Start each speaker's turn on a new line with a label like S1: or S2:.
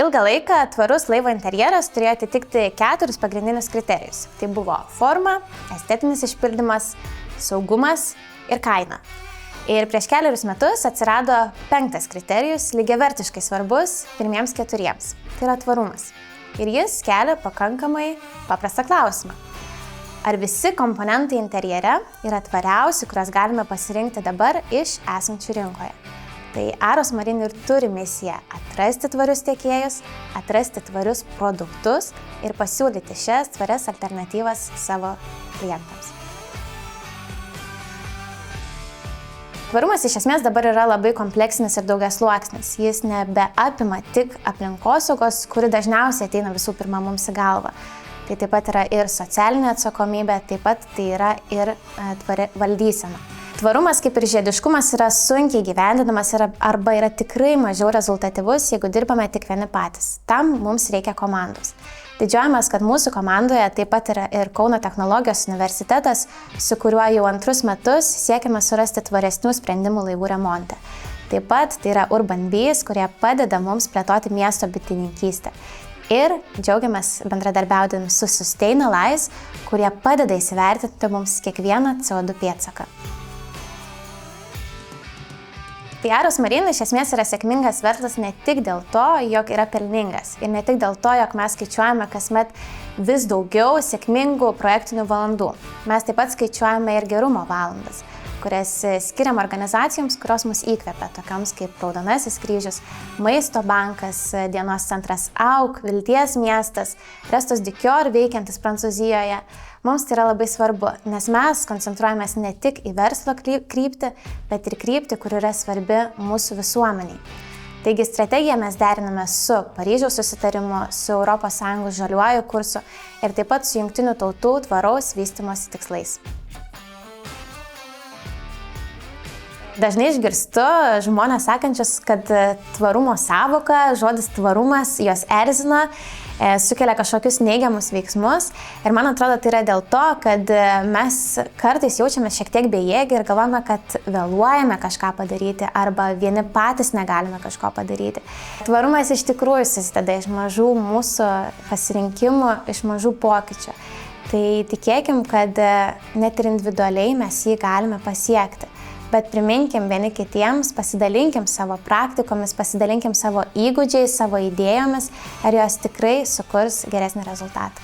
S1: Ilgą laiką tvarus laivo interjeras turėjo atitikti 4 pagrindinius kriterijus. Tai buvo forma, estetinis išpildymas, saugumas ir kaina. Ir prieš keliarius metus atsirado 5 kriterijus, lygiavertiškai svarbus pirmiems 4. Tai yra tvarumas. Ir jis kelia pakankamai paprastą klausimą. Ar visi komponentai interjere yra tvariausi, kuriuos galime pasirinkti dabar iš esančių rinkoje? Tai Aros Marine ir turi misiją atrasti tvarius tiekėjus, atrasti tvarius produktus ir pasiūlyti šias tvarias alternatyvas savo klientams. Tvarumas iš esmės dabar yra labai kompleksinis ir daugiasluoksnis. Jis nebeapima tik aplinkosaugos, kuri dažniausiai ateina visų pirma mums į galvą. Tai taip pat yra ir socialinė atsakomybė, taip pat tai yra ir tvari valdysena. Tvarumas kaip ir žiediškumas yra sunkiai gyvendinamas arba yra tikrai mažiau rezultatyvus, jeigu dirbame tik vieni patys. Tam mums reikia komandos. Didžiuojamės, kad mūsų komandoje taip pat yra ir Kauno technologijos universitetas, su kuriuo jau 2 metus siekiame surasti tvaresnių sprendimų laivų remonte. Taip pat tai yra Urban Bees, kurie padeda mums plėtoti miesto bitininkystę. Ir džiaugiamės bendradarbiaudami su Sustainalyze, kurie padeda įsivertinti mums kiekvieną CO2 pėdsaką. Tai Aros Marine iš esmės yra sėkmingas verslas ne tik dėl to, jog yra pelningas ir ne tik dėl to, jog mes skaičiuojame kasmet vis daugiau sėkmingų projektinių valandų. Mes taip pat skaičiuojame ir gerumo valandas, kurias skiriam organizacijoms, kurios mus įkvepia, tokioms kaip Raudonasis kryžius, Maisto bankas, dienos centras AUK, Vilties miestas, Restos du Cœur veikiantis Prancūzijoje. Mums tai yra labai svarbu, nes mes koncentruojamės ne tik į verslo kryptį, bet ir kryptį, kur yra svarbi mūsų visuomeniai. Taigi strategiją mes deriname su Paryžiaus susitarimu, su ES žaliuoju kursu ir taip pat su Jungtinių tautų tvaraus vystymosi tikslais. Dažnai išgirstu žmonės sakančius, kad tvarumo sąvoka, žodis tvarumas jos erzina, sukelia kažkokius neigiamus veiksmus ir man atrodo tai yra dėl to, kad mes kartais jaučiame šiek tiek bejėgį ir galvojame, kad vėluojame kažką padaryti arba vieni patys negalime kažko padaryti. Tvarumas iš tikrųjų susideda iš mažų mūsų pasirinkimų, iš mažų pokyčių. Tai tikėkim, kad net ir individualiai mes jį galime pasiekti. Bet priminkim vieni kitiems, pasidalinkim savo praktikomis, pasidalinkim savo įgūdžiais, savo idėjomis, ar jos tikrai sukurs geresnį rezultatą.